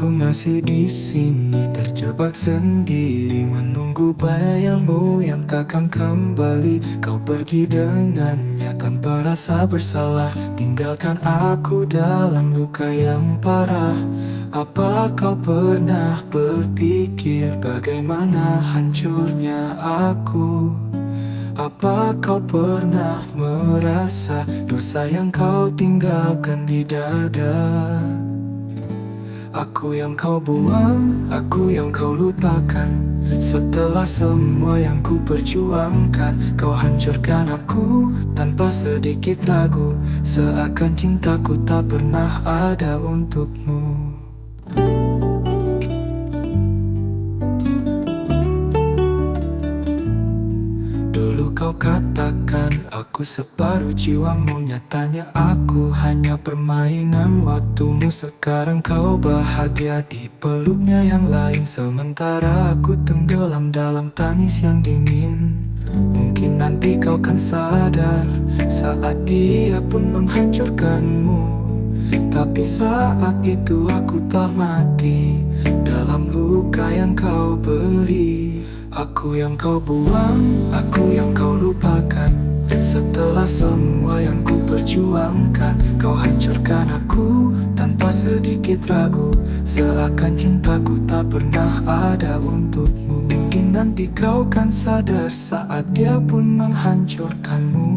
Aku masih di sini terjebak sendiri, menunggu bayangmu yang takkan kembali. Kau pergi dengannya tanpa rasa bersalah, tinggalkan aku dalam luka yang parah. Apa kau pernah berpikir bagaimana hancurnya aku? Apa kau pernah merasa dosa yang kau tinggalkan di dada? Aku yang kau buang, aku yang kau lupakan. Setelah semua yang ku perjuangkan, kau hancurkan aku tanpa sedikit ragu. Seakan cintaku tak pernah ada untukmu. Dulu kau katakan aku separuh jiwamu, nyatanya aku hanya permainan waktumu. Sekarang kau bahagia di peluknya yang lain, sementara aku tenggelam dalam tangis yang dingin. Mungkin nanti kau kan sadar saat dia pun menghancurkanmu, tapi saat itu aku tak mati dalam luka yang kau beri. Aku yang kau buang, aku yang kau lupakan. Setelah semua yang ku perjuangkan, kau hancurkan aku tanpa sedikit ragu. Seakan cintaku tak pernah ada untukmu. Mungkin nanti kau kan sadar saat dia pun menghancurkanmu,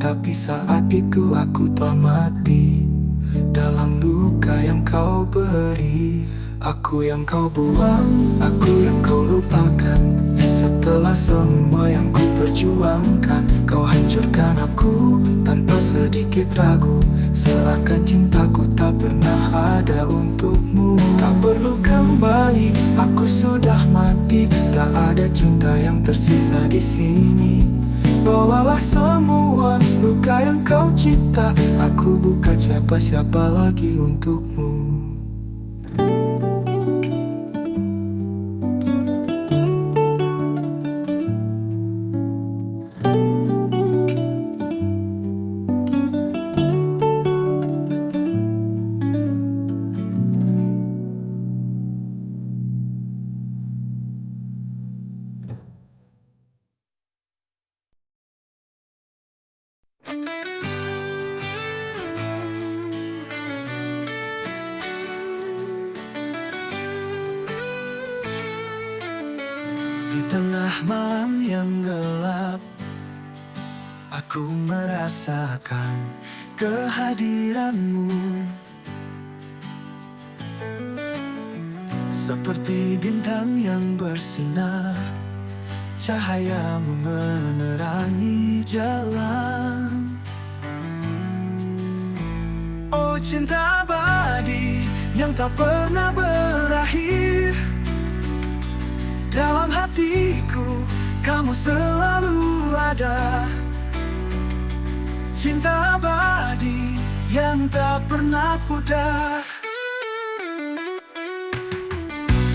tapi saat itu aku telah mati dalam luka yang kau beri. Aku yang kau buang, aku yang kau lupakan. Setelah semua yang ku perjuangkan, kau hancurkan aku tanpa sedikit ragu. Seakan cintaku tak pernah ada untukmu. Tak perlu kembali, aku sudah mati. Tak ada cinta yang tersisa di sini. Bawalah semua luka yang kau cipta. Aku bukan siapa-siapa lagi untukmu. Di tengah malam yang gelap, aku merasakan kehadiranmu. Seperti bintang yang bersinar, cahayamu menerangi jalan. Oh cinta abadi yang tak pernah berakhir, dalam hatiku kamu selalu ada. Cinta abadi yang tak pernah pudar.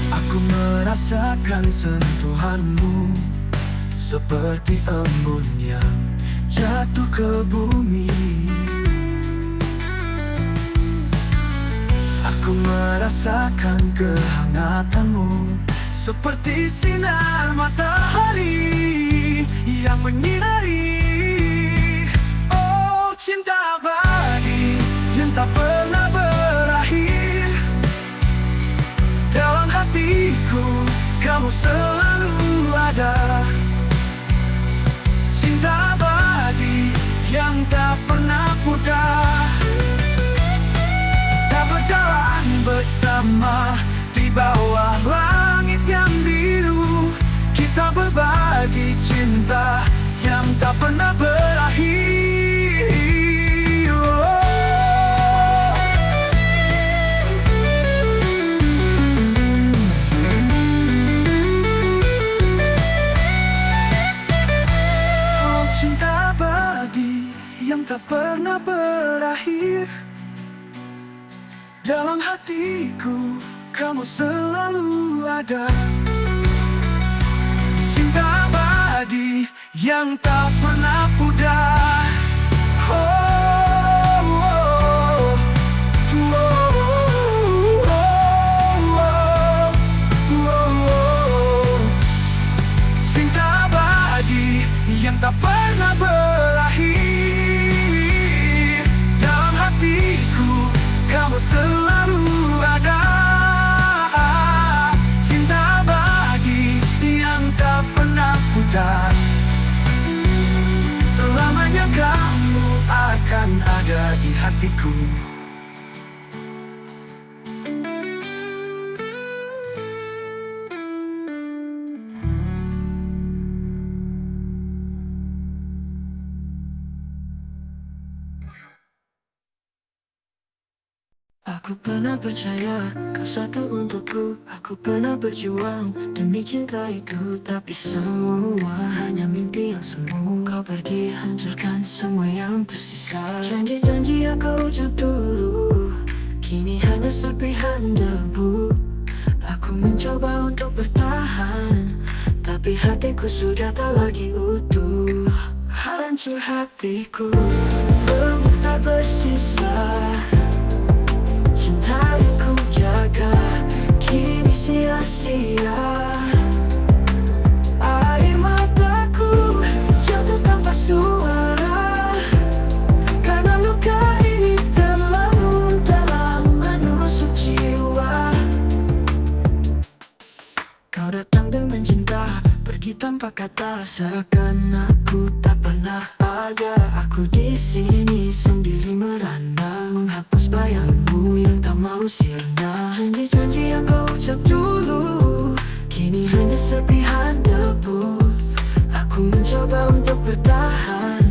Aku merasakan sentuhanmu seperti embun yang jatuh ke bumi. Aku merasakan kehangatanmu seperti sinar matahari yang menyinari. Oh cinta abadi yang tak pernah berakhir, dalam hatiku kamu selalu ada. Cinta abadi yang tak pernah pudar. Tak berjalan bersama di bawah langit yang biru, kita berbagi cinta yang tak pernah berakhir. Oh cinta abadi yang tak pernah berakhir, dalam hatiku kamu selalu ada. Cinta abadi yang tak pernah pudar. Oh, oh, oh, oh. yang tak pernah berakhir. Dalam hatiku kamu selalu ada. Cinta abadi yang tak pernah pudar. Selamanya kamu akan ada di hatiku. Aku pernah percaya kau satu untukku. Aku pernah berjuang demi cinta itu. Tapi semua hanya mimpi yang semu. Kau pergi hancurkan semua yang tersisa. Janji-janji yang kau ucap dulu kini hanya serpihan debu. Aku mencoba untuk bertahan, tapi hatiku sudah tak lagi utuh. Hancur hatiku, remuk tak bersisa. Cinta yang ku jaga kini sia-sia. Air mataku jatuh tanpa suara, karena luka ini terlalu dalam menusuk jiwa. Kau datang dengan cinta, pergi tanpa kata, seakan aku tak pernah ada. Aku di sini sendiri merana, menghapus bayangmu yang tak mau sirna. Janji-janji yang kau ucap dulu kini hanya serpihan debu. Aku mencoba untuk bertahan,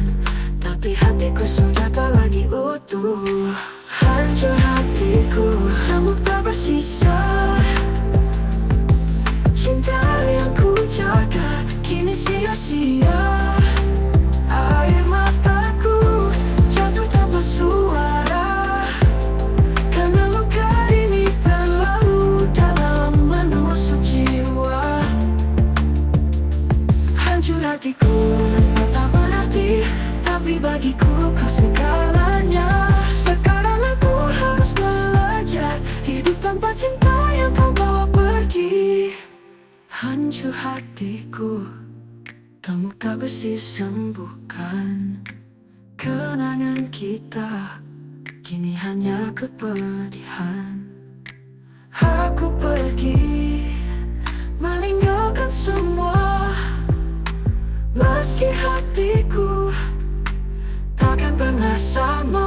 tapi hatiku sudah tak lagi utuh. Hancur hatiku, remuk tak bersisa. Cinta yang ku jaga kini sia-sia. Air mataku jatuh tanpa suara, karena luka ini terlalu dalam menusuk jiwa. Hancur hatiku, tak berarti, tapi bagiku kau segalanya. Sekarang aku harus belajar hidup tanpa cinta yang kau bawa pergi. Hancur hatiku, kamu tak bersih sembuhkan. Kenangan kita kini hanya kepedihan. Aku pergi meninggalkan semua, meski hatiku takkan pernah sama.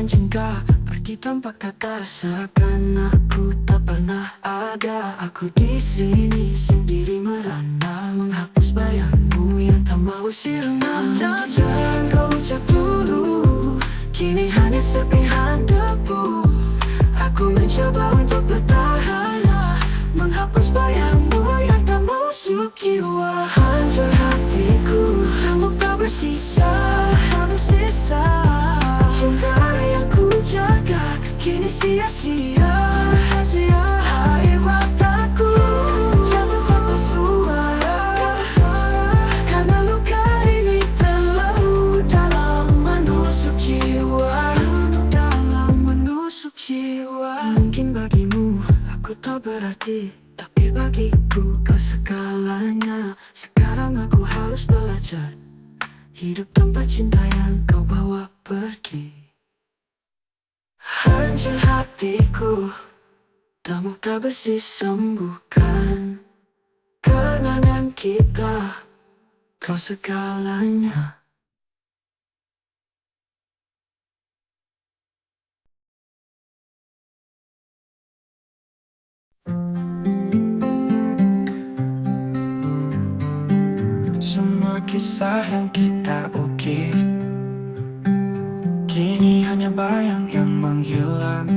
Cinta pergi tanpa kata, seakan aku tak pernah ada. Aku di sini sendiri merana, menghapus bayangmu yang tak mau sirna. Janji yang kau ucap dulu kini hanya serpihan debu. Aku mencoba untuk bertahan, menghapus bayangmu yang tak masuk jiwa. Hancur hatiku, remuk tak bersisa. Cinta yang ku jaga kini sia-sia. Air mataku jatuh tanpa suara, karena luka ini terlalu dalam menusuk jiwa. Mungkin bagimu aku tak berarti, tapi bagiku kau segalanya. Sekarang aku harus belajar hidup tanpa cinta yang kau bawa pergi. Hancur hatiku, kamu tak bersih sembuhkan. Kenangan kita, kau segalanya. Semua kisah yang kita ukir kini hanya bayang yang menghilang.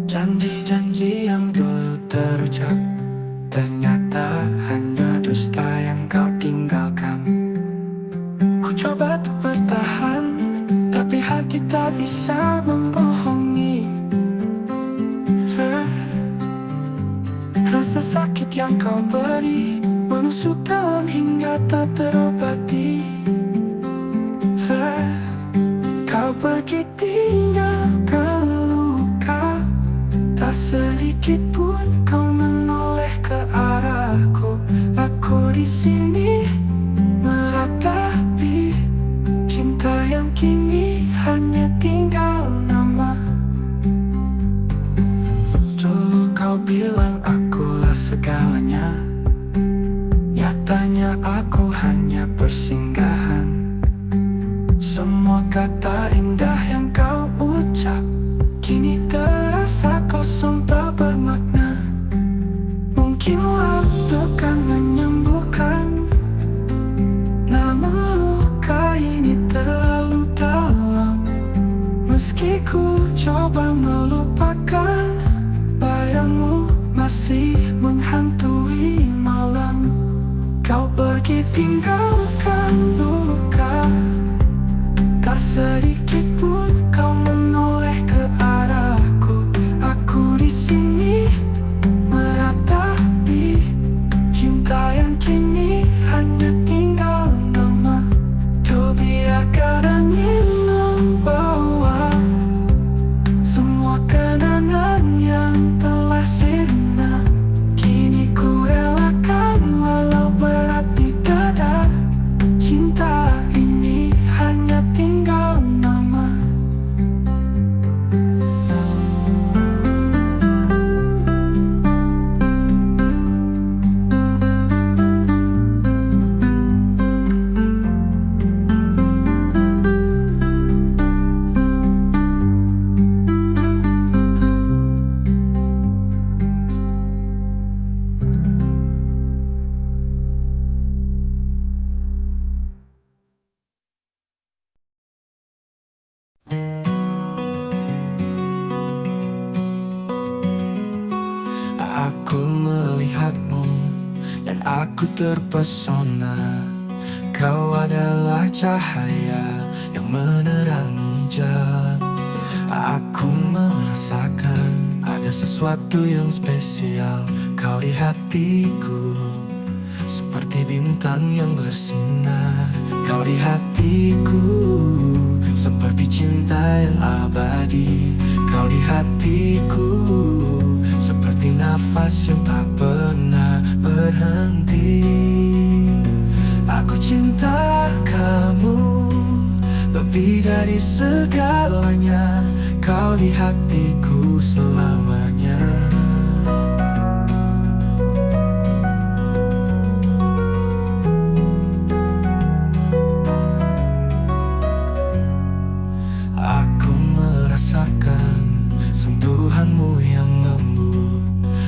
Janji-janji yang dulu terucap ternyata hanya dusta yang kau tinggalkan. Ku coba untuk bertahan, tapi hati tak bisa membohongi. Rasa sakit yang kau beri menusuk dalam hingga tak terobati. Kau pergi tinggalkan luka, tak sedikit pun kau menoleh ke arahku. Aku di sini meratapi cinta yang kini hanya tinggal nama. Dulu kau bilang akulah segalanya, nyatanya aku hanya persinggahan. Semua kata indah yang kau ucap kini terasa kosong tak bermakna. Mungkin waktu kan menyembuhkan, namun luka ini terlalu dalam. Meski ku coba melupakan, bayangmu masih menghantui malam. Kau pergi tinggalkan luka, tak sedikit pun kau menoleh ke arahku. Aku di sini meratapi cinta yang kini hanya tinggal nama. Kau biarkan angin membawa semua kenangan yang telah sirna. Kini ku relakan walau berat di dada. Cinta ini hanya tinggal nama. Aku melihatmu dan aku terpesona. Kau adalah cahaya yang menerangi jalan. Aku merasakan ada sesuatu yang spesial. Kau di hatiku seperti bintang yang bersinar. Kau di hatiku seperti cinta yang abadi. Kau di hatiku seperti nafas yang tak pernah berhenti. Aku cinta kamu lebih dari segalanya. Kau di hatiku selamanya. Aku merasakan sentuhanmu yang lembut.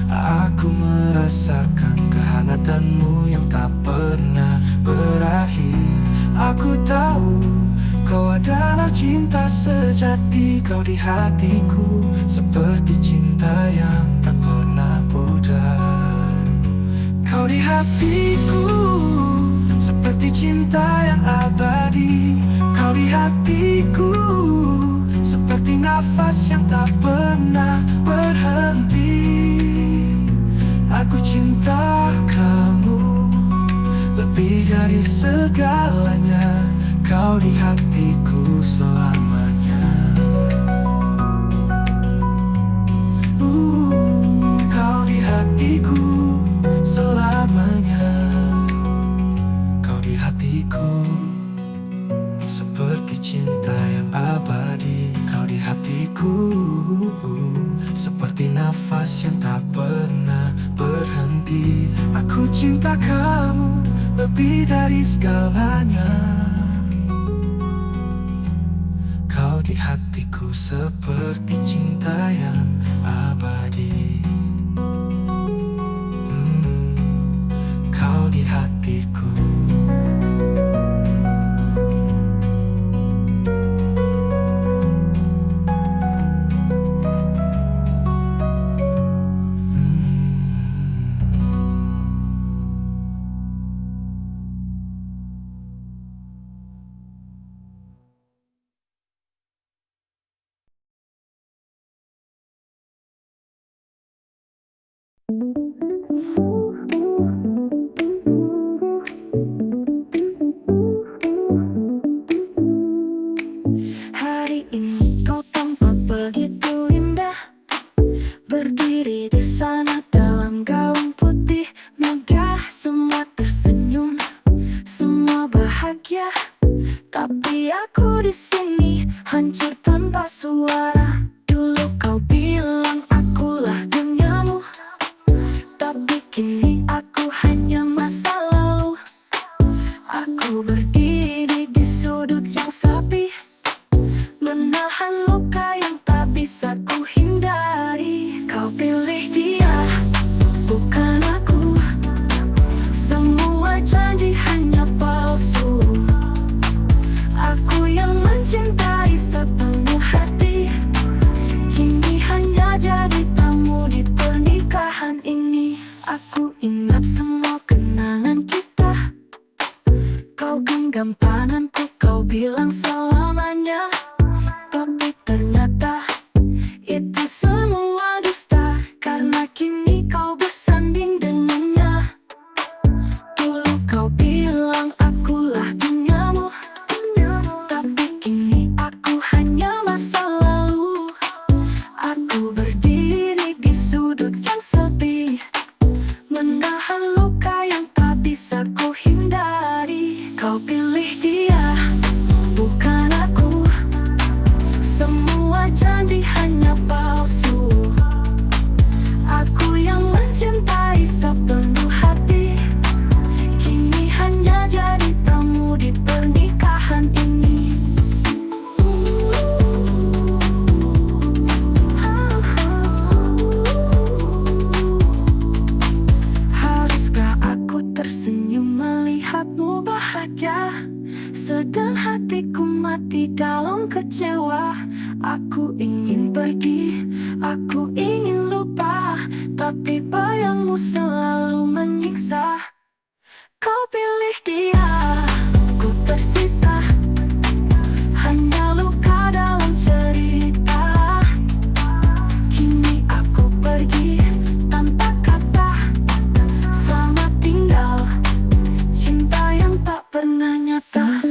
Aku merasakan kehangatanmu yang tak pernah berakhir. Aku tahu kau adalah cinta sejati. Kau di hatiku seperti cinta yang tak pernah pudar. Kau di hatiku seperti cinta yang abadi. Kau di hatiku seperti nafas yang tak pernah berhenti. Aku cinta kamu lebih dari segalanya. Kau di hatiku selamanya. Kau di hatiku selamanya. Kau di hatiku seperti cinta yang abadi. Kau di hatiku seperti nafas yang tak pernah berhenti. Aku cinta kamu lebih dari segalanya. Kau di hatiku seperti cinta yang abadi. Kau di hatiku. Hari ini kau tampak begitu indah, berdiri di sana dalam gaun putih megah. Semua tersenyum, semua bahagia. Tapi aku di sini hancur tanpa suara. Dulu kau bilang akulah duniamu, tapi kini aku hanya masa lalu. Aku berdiri di sudut yang sepi, menahan luka yang tak bisa ku hindari. Kau pilih dia, bukan aku. Semua janji hanya palsu. Aku yang mencintai sepenuh hati, kini hanya jadi tamu di pernikahan ini. Aku ingat semua kenangan kita. Kau genggam tanganku, kau bilang selamanya. Tapi ternyata itu semua dusta, karena kini kau bersanding dengannya. Dulu kau bilang akulah duniamu, tapi kini aku hanya masa lalu. Aku berdiri di sudut yang sepi, menahan luka yang tak bisa ku hindari. Kau pilih dia, bukan aku. Semua janji hanya palsu. Aku yang mencintai sepenuh hati, kini hanya jadi tamu di pernikahan ini. Haruskah aku tersenyum melihatmu bahagia, sedang hatiku mati dalam kecewa. Aku ingin pergi, aku ingin lupa, tapi bayangmu selalu menyiksa. Kau pilih dia, ku tersisa hanya luka dalam cerita. Kini aku pergi tanpa kata, selamat tinggal, cinta yang tak pernah nyata.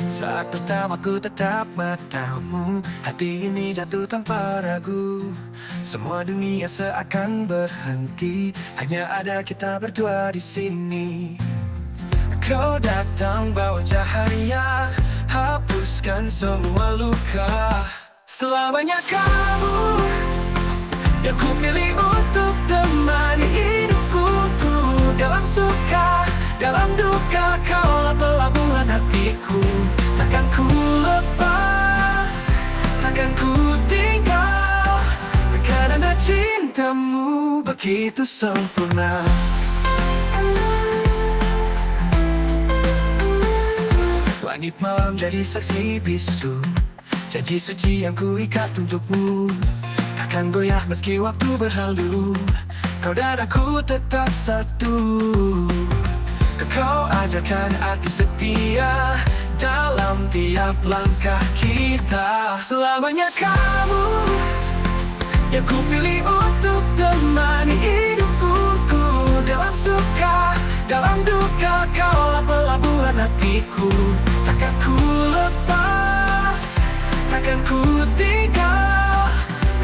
Saat pertama ku tatap matamu, hati ini jatuh tanpa ragu. Semua dunia seakan berhenti, hanya ada kita berdua di sini. Kau datang bawa cahaya, hapuskan semua luka. Selamanya kamu yang ku pilih untuk temani hidupku. Dalam suka, dalam duka, kaulah pelabuhan hatiku. Takkan ku lepas, takkan ku tinggal, karena cintamu begitu sempurna. Langit malam jadi saksi bisu, janji suci yang ku ikat untukmu. Takkan goyah meski waktu berlalu, kau dan aku tetap satu. Kau ajarkan arti setia dalam tiap langkah kita. Selamanya kamu yang ku pilih untuk temani hidupku. Dalam suka, dalam duka, kaulah pelabuhan hatiku. Takkan ku lepas, takkan ku tinggal,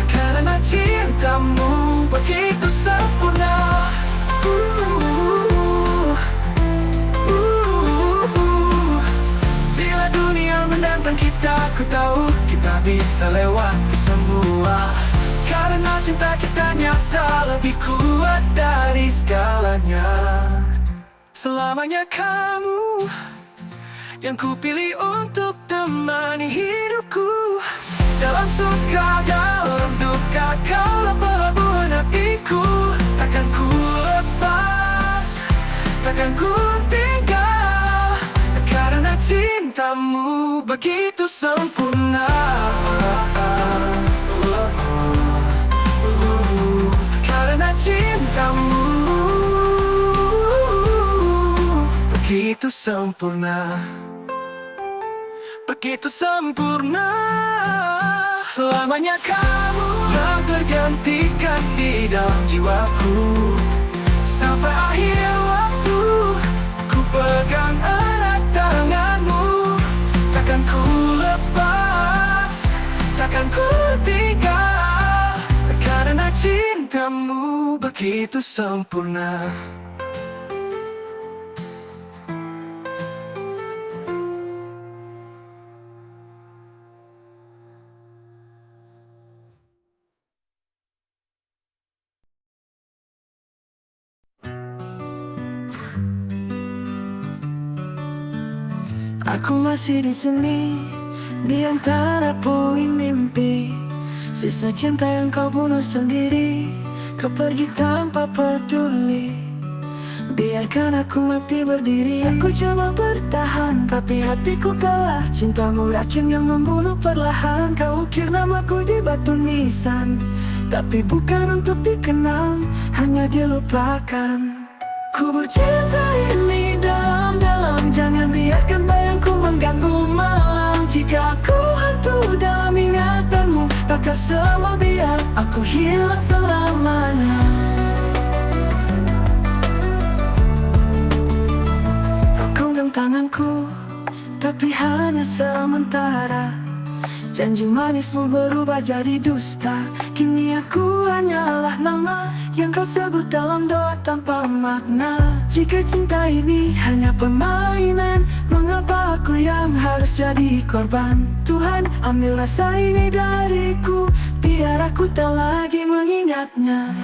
karena cintamu begitu sempurna. Bila dunia menantang kita, ku tahu kita bisa lewati semua. Karena cinta kita nyata, lebih kuat dari segalanya. Selamanya kamu yang ku pilih untuk temani hidupku. Dalam suka, dalam duka, kaulah pelabuhan hatiku. takkan ku tinggal, karena cintamu begitu sempurna. Karena cintamu begitu sempurna, begitu sempurna. Selamanya kamu yang tergantikan di dalam jiwaku. Sampai akhir waktu ku pegang erat tanganmu. Takkan ku lepas, takkan ku tinggal, karena cintamu begitu sempurna. Aku masih di sini, di antara puing mimpi. Sisa cinta yang kau bunuh sendiri, kau pergi tanpa peduli. Biarkan aku mati berdiri. Aku coba bertahan, tapi hatiku kalah. Cintamu racun yang membunuh perlahan. Kau ukir namaku di batu nisan, tapi bukan untuk dikenang, hanya dilupakan. Ku bercinta ini dalam-dalam, jangan biarkan bayangku mengganggu malam. Jika aku hantu dalam ingatanmu, bakal semua biar aku hilang selamanya. Kau genggam tanganku, tapi hanya sementara. Janji manismu berubah jadi dusta. Kini aku hanyalah nama yang kau sebut dalam doa tanpa makna. Jika cinta ini hanya permainan, mengapa aku yang harus jadi korban? Tuhan, ambil rasa ini dariku, biar aku tak lagi mengingatnya.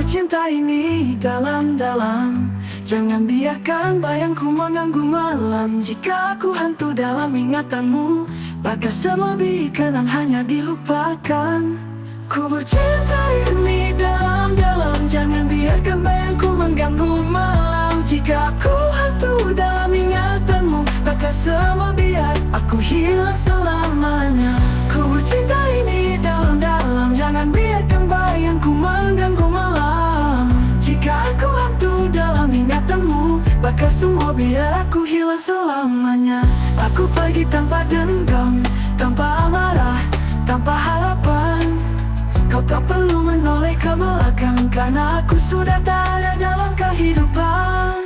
Cinta ini dalam-dalam, jangan biarkan bayangku mengganggu malam. Jika aku hantu dalam ingatanmu, bakal semua dikenang, hanya dilupakan. Ku bercinta ini dalam-dalam, jangan biarkan bayangku mengganggu malam. Jika aku hantu dalam ingatanmu, bakal semua biar aku hilang selamanya. Ku bercinta ini dalam-dalam, jangan biarkan bayangku mengganggu malam. Jika aku hantu dalam ingatanmu, bakal semua biar aku hilang selamanya. Aku pergi tanpa dendam, tanpa amarah, tanpa harapan. Kau tak perlu menoleh ke belakang, karena aku sudah tak ada dalam kehidupan.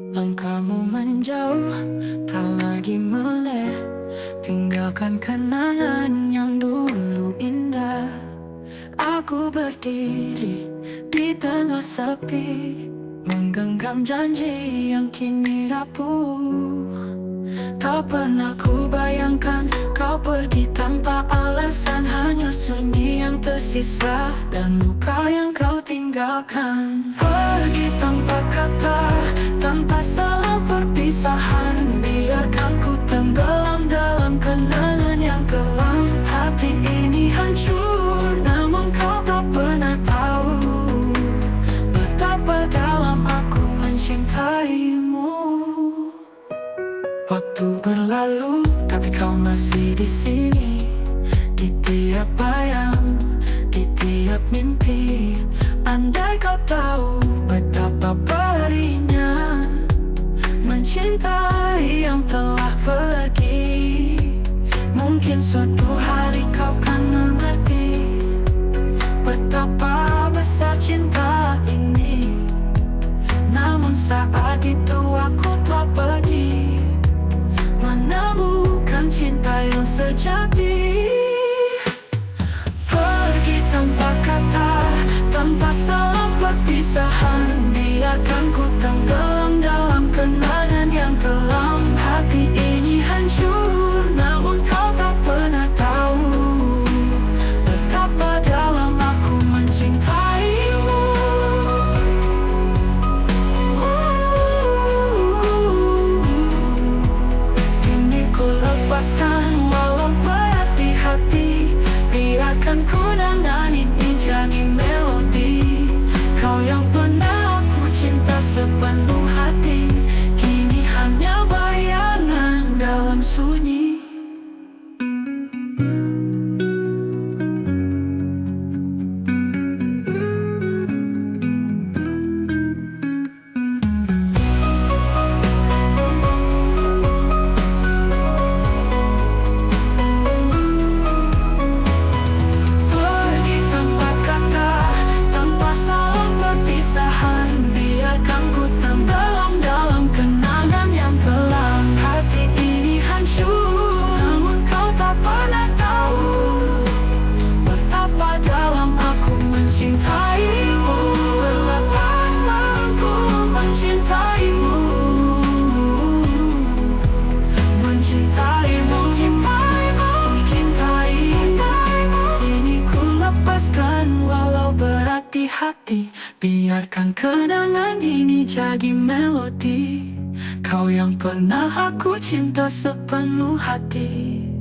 Langkahmu menjauh, tak lagi meleh. Tinggalkan kenangan yang dulu indah. Aku berdiri di tengah sepi, menggenggam janji yang kini rapuh. Tak pernah ku bayangkan kau pergi tanpa alasan, hanya sunyi yang tersisa dan luka yang kau tinggalkan. Pergi tanpa kata, tanpa salam perpisahan, biarkan ku tenggelam dalam kenangan yang kelam. Hati ini hancur, namun kau tak pernah tahu betapa dalam aku mencintaimu. Waktu berlalu, tapi kau masih di sini, di tiap bayang, di tiap mimpi. Andai kau tahu betapa perihnya mencintai yang telah pergi, mungkin suatu hari kau kan mengerti betapa besar cinta ini. Namun saat itu aku telah pergi, menemukan cinta yang sejati. Pergi tanpa perpisahan. Biarkan ku tenggelam dalam kenangan yang kelam. Hati ini hancur, namun kau tak pernah tahu betapa dalam aku mencintaimu. Kini ku lepaskan walau berat di hati. Biarkan kenangan ini jadi melodi. Kau yang pernah aku cinta sepenuh hati, kini hanya bayangan dalam sunyi. Pergi tanpa kata, tanpa salam perpisahan. Biarkan ku tenggelam dalam kenangan yang kelam. Hati ini hancur, namun kau tak pernah tahu betapa dalam aku mencintaimu. Betapa aku mencintaimu. Mencintaimu, mencintaimu. Kini ku lepaskan walau berat di hati. Biarkan kenangan ini jadi melodi. Kau yang pernah aku cinta sepenuh hati.